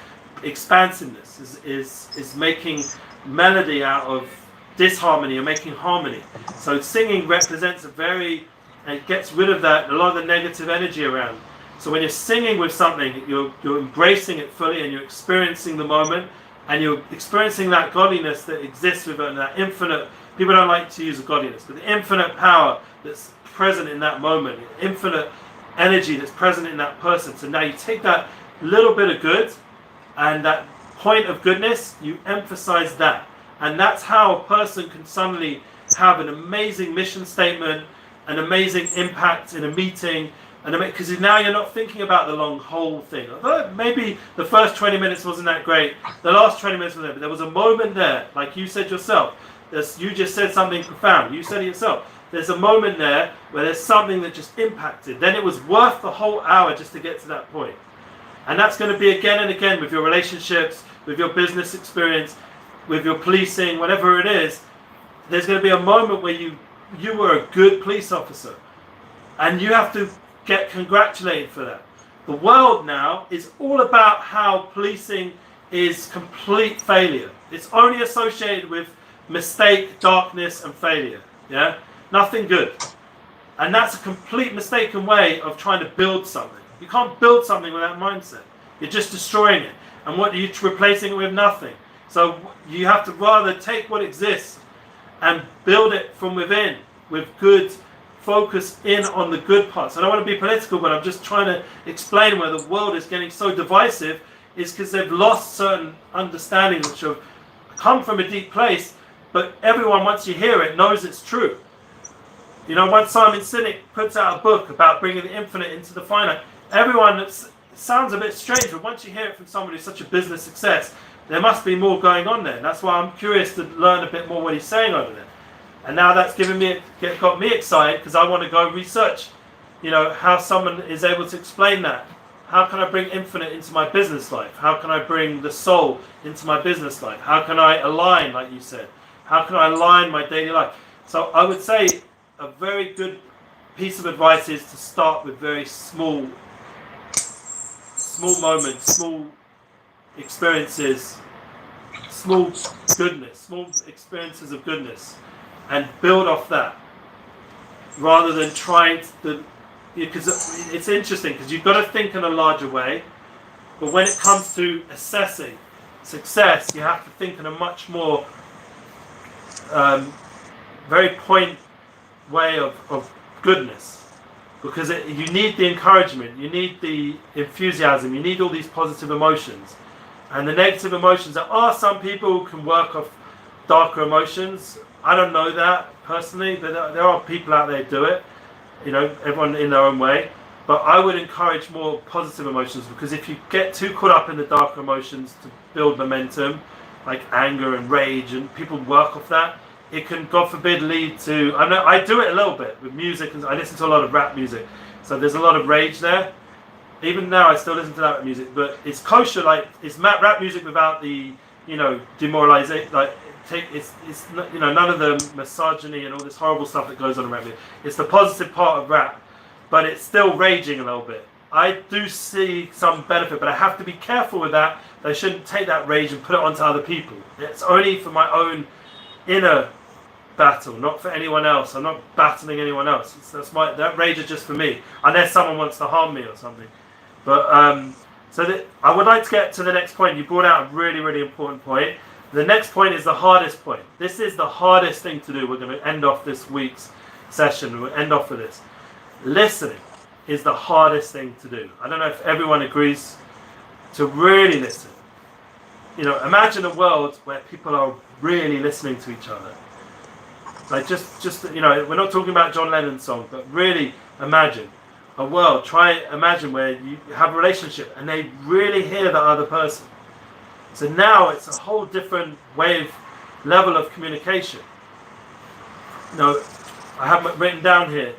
expansiveness, is making melody out of disharmony, you're making harmony. So singing represents and it gets rid of a lot of the negative energy around. So when you're singing with something, you're embracing it fully and you're experiencing the moment and you're experiencing that godliness that exists with it, and that infinite, people don't like to use the godliness, but the infinite power that's present in that moment, the infinite energy that's present in that person. So now you take that little bit of good and that point of goodness, you emphasize that. And that's how a person can suddenly have an amazing mission statement, an amazing impact in a meeting, because now you're not thinking about the long whole thing. Although maybe the first 20 minutes wasn't that great, the last 20 minutes was there, but there was a moment there, like you said yourself. You just said something profound. You said it yourself. There's a moment there where there's something that just impacted. Then it was worth the whole hour just to get to that point. And that's going to be again and again with your relationships, with your business experience, with your policing, whatever it is. There's going to be a moment where you were a good police officer. And you have to get congratulated for that. The world now is all about how policing is complete failure. It's only associated with mistake, darkness, and failure. Yeah? Nothing good. And that's a complete mistaken way of trying to build something. You can't build something with that mindset. You're just destroying it. And what are you replacing it with? Nothing. So you have to rather take what exists and build it from within with good focus in on the good parts. I don't want to be political, but I'm just trying to explain where the world is getting so divisive is because they've lost certain understandings which have come from a deep place, but everyone, once you hear it, knows it's true. You know, once Simon Sinek puts out a book about bringing the infinite into the finite, everyone, it sounds a bit strange, but once you hear it from someone who's such a business success, there must be more going on there. And that's why I'm curious to learn a bit more what he's saying over there. And now that's got me excited because I want to go research, you know, how someone is able to explain that. How can I bring infinite into my business life? How can I bring the soul into my business life? How can I align, like you said? How can I align my daily life? So I would say a very good piece of advice is to start with very small moments, small experiences, small goodness, small experiences of goodness, and build off that rather than trying to, because it's interesting because you've got to think in a larger way, but when it comes to assessing success, you have to think in a much more very point way of goodness, because you need the encouragement, you need the enthusiasm, you need all these positive emotions, and the negative emotions. There are some people who can work off darker emotions. I don't know that personally, but there are people out there who do it, you know, everyone in their own way. But I would encourage more positive emotions, because if you get too caught up in the darker emotions to build momentum, like anger and rage, and people work off that, it can, God forbid, lead to, I do it a little bit with music, and I listen to a lot of rap music, so there's a lot of rage there. Even now I still listen to that music, but it's kosher, like it's rap music without the, you know, demoralization, like it's you know, none of the misogyny and all this horrible stuff that goes on in rap music. It's the positive part of rap, but it's still raging a little bit. I do see some benefit, but I have to be careful with that. I shouldn't take that rage and put it onto other people. It's only for my own inner battle, not for anyone else. I'm not battling anyone else. That rage is just for me, unless someone wants to harm me or something. But I would like to get to the next point. You brought out a really, really important point. The next point is the hardest point. This is the hardest thing to do. We're going to end off this week's session. We'll end off with this. Listening is the hardest thing to do. I don't know if everyone agrees. To really listen. You know, imagine a world where people are really listening to each other. Like just you know, we're not talking about John Lennon's song, but really imagine a world. Imagine where you have a relationship and they really hear the other person. So now it's a whole different level of communication. You know, I have it written down here.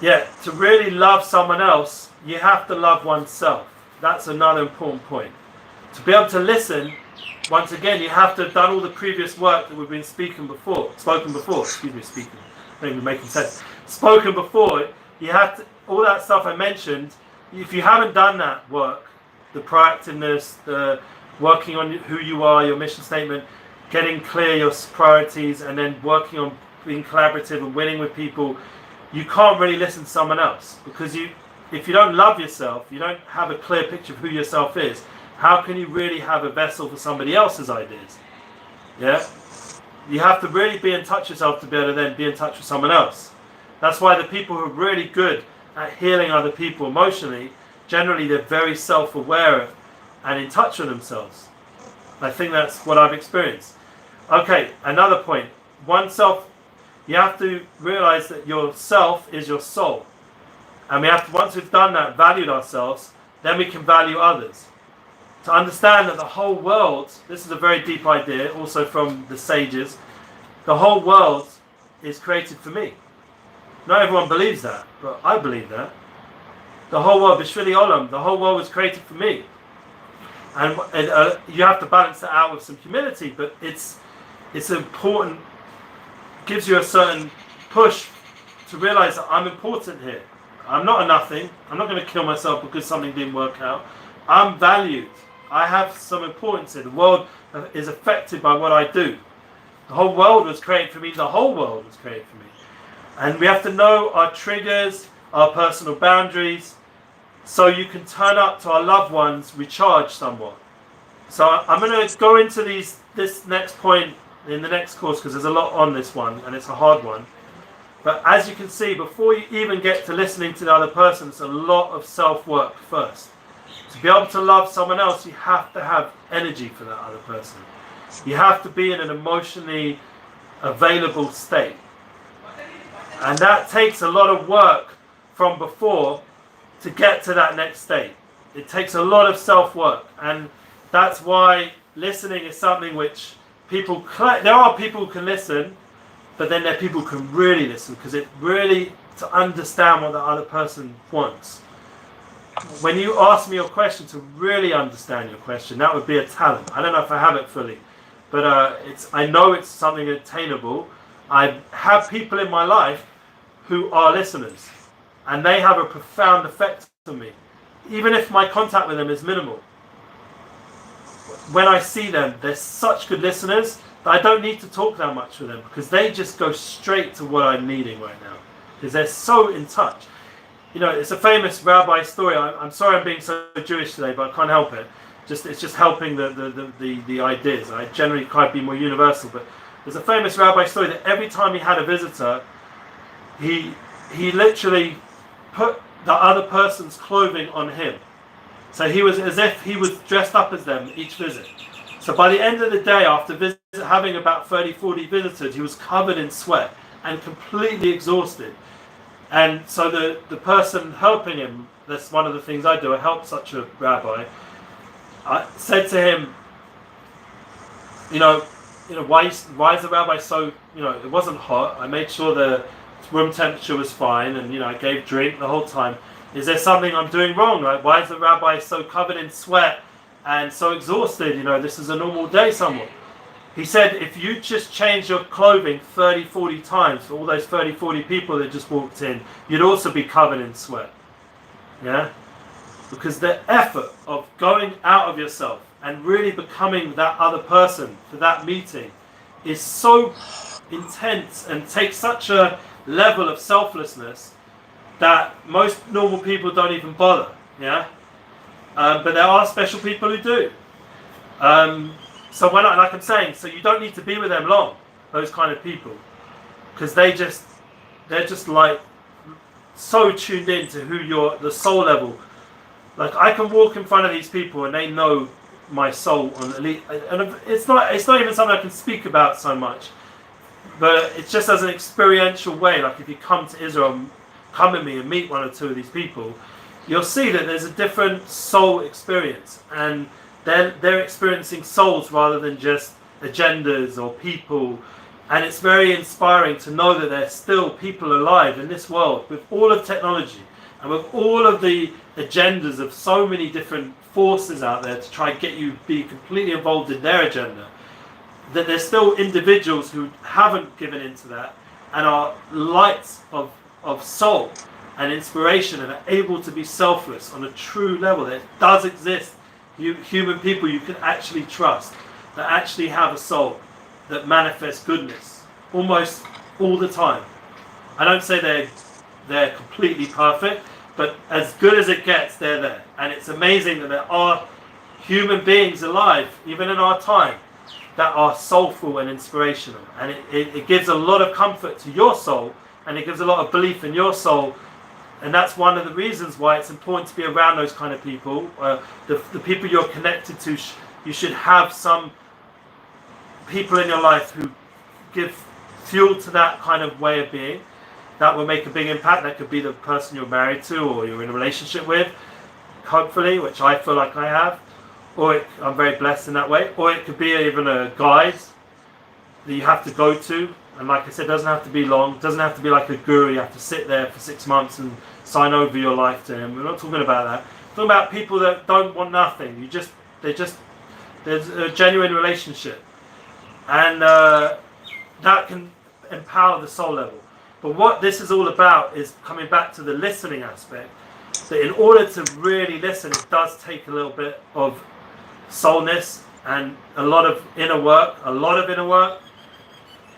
Yeah, to really love someone else, you have to love oneself. That's another important point. To be able to listen, once again, you have to have done all the previous work that we've been spoken before. Don't even making sense. Spoken before, you have to, all that stuff I mentioned, if you haven't done that work, the proactiveness, the working on who you are, your mission statement, getting clear your priorities, and then working on being collaborative and winning with people, you can't really listen to someone else. Because if you don't love yourself, you don't have a clear picture of who yourself is, how can you really have a vessel for somebody else's ideas? Yeah? You have to really be in touch with yourself to be able to then be in touch with someone else. That's why the people who are really good at healing other people emotionally, generally they're very self-aware and in touch with themselves. I think that's what I've experienced. Okay, another point. You have to realize that your self is your soul. And we have to, once we've done that, valued ourselves, then we can value others. To understand that the whole world, this is a very deep idea, also from the sages, the whole world is created for me. Not everyone believes that, but I believe that. The whole world, Bishvili Olam, the whole world was created for me. And you have to balance that out with some humility, but it's important, gives you a certain push to realize that I'm important here. I'm not a nothing. I'm not going to kill myself because something didn't work out. I'm valued. I have some importance here. The world is affected by what I do. The whole world was created for me. The whole world was created for me. And we have to know our triggers, our personal boundaries, so you can turn up to our loved ones, recharge somewhat. So I'm going to go into this next point in the next course, because there's a lot on this one, and it's a hard one. But as you can see, before you even get to listening to the other person, it's a lot of self-work first. To be able to love someone else, you have to have energy for that other person. You have to be in an emotionally available state. And that takes a lot of work from before to get to that next state. It takes a lot of self-work. And that's why listening is something which there are people who can listen, but then there are people who can really listen, because it really, to understand what the other person wants. When you ask me your question, to really understand your question, that would be a talent. I don't know if I have it fully, but I know it's something attainable. I have people in my life who are listeners, and they have a profound effect on me, even if my contact with them is minimal. When I see them, they're such good listeners that I don't need to talk that much with them, because they just go straight to what I'm needing right now, because they're so in touch. You know, it's a famous rabbi story. I'm sorry I'm being so Jewish today, but I can't help it. It's just helping the ideas. I generally try to be more universal, but there's a famous rabbi story that every time he had a visitor, he literally put the other person's clothing on him. So he was as if he was dressed up as them each visit. So by the end of the day, after having about 30, 40 visitors, he was covered in sweat and completely exhausted. And so the person helping him, that's one of the things I do, I help such a rabbi, I said to him, why is the rabbi so, it wasn't hot. I made sure the room temperature was fine, and, I gave drink the whole time. Is there something I'm doing wrong? Like, why is the rabbi so covered in sweat and so exhausted? This is a normal day somewhat. He said, if you just change your clothing 30, 40 times for all those 30, 40 people that just walked in, you'd also be covered in sweat. Yeah? Because the effort of going out of yourself and really becoming that other person for that meeting is so intense and takes such a level of selflessness that most normal people don't even bother. Yeah? But there are special people who do. So like I'm saying, so you don't need to be with them long, those kind of people, because they're just like so tuned in to who the soul level. Like, I can walk in front of these people and they know my soul on the lead, and it's not even something I can speak about so much, but it's just as an experiential way. Like, if you come to Israel, come with me and meet one or two of these people, you'll see that there's a different soul experience, and they're experiencing souls rather than just agendas or people. And it's very inspiring to know that there's still people alive in this world with all of technology and with all of the agendas of so many different forces out there to try and get you be completely involved in their agenda, that there's still individuals who haven't given into that and are lights of soul and inspiration and are able to be selfless on a true level. That does exist. Human people you can actually trust, that actually have a soul, that manifests goodness almost all the time. I don't say they're completely perfect, but as good as it gets, they're there. And it's amazing that there are human beings alive, even in our time, that are soulful and inspirational. And it gives a lot of comfort to your soul, and it gives a lot of belief in your soul. And that's one of the reasons why it's important to be around those kind of people. The people you're connected to, you should have some people in your life who give fuel to that kind of way of being. That will make a big impact. That could be the person you're married to or you're in a relationship with, hopefully, which I feel like I have. Or I'm very blessed in that way. Or it could be even a guide that you have to go to. And like I said, it doesn't have to be long. It doesn't have to be like a guru. You have to sit there for 6 months and sign over your life to him. We're not talking about that. We're talking about people that don't want nothing. There's a genuine relationship. And that can empower the soul level. But what this is all about is coming back to the listening aspect. That in order to really listen, it does take a little bit of soulness and a lot of inner work.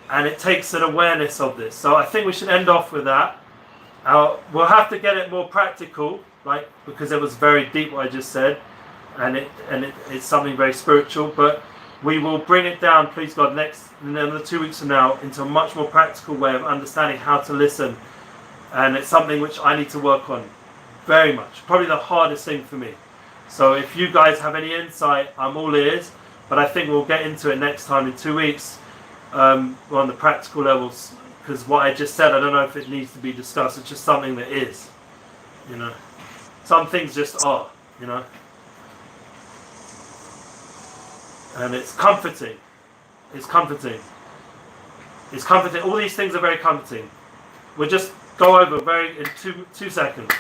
And it takes an awareness of this. So I think we should end off with that. We'll have to get it more practical, like, because it was very deep what I just said, and it's something very spiritual. But we will bring it down, please God, in another 2 weeks from now, into a much more practical way of understanding how to listen. And it's something which I need to work on very much. Probably the hardest thing for me. So if you guys have any insight, I'm all ears. But I think we'll get into it next time in 2 weeks. On the practical levels, because what I just said, I don't know if it needs to be discussed. It's just something that is, some things just are, and it's comforting. All these things are very comforting. We'll just go over in two seconds.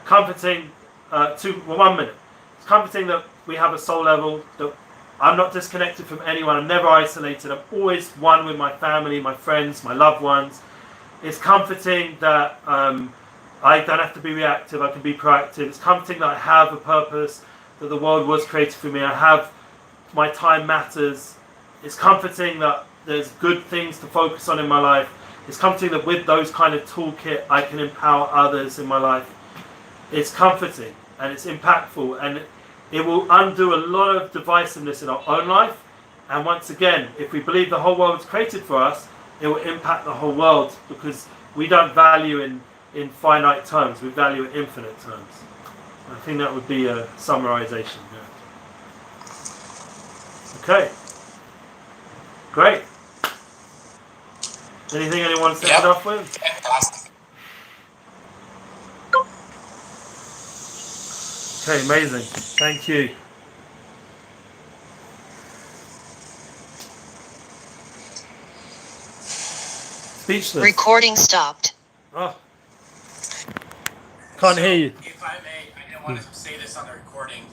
Comforting, 1 minute. It's comforting that we have a soul level, that I'm not disconnected from anyone. I'm never isolated. I'm always one with my family, my friends, my loved ones. It's comforting that I don't have to be reactive. I can be proactive. It's comforting that I have a purpose, that the world was created for me. My time matters. It's comforting that there's good things to focus on in my life. It's comforting that with those kind of toolkit, I can empower others in my life. It's comforting and it's impactful, and it will undo a lot of divisiveness in our own life. And once again, if we believe the whole world was created for us, it will impact the whole world, because we don't value in finite terms, we value in infinite terms. I think that would be a summarization. Yeah. Okay. Great. Anything anyone wants to end off with? Fantastic. Okay, amazing. Thank you. Speechless. Recording stopped. Oh. Can't hear you. If I may, I didn't want to say this on the recording.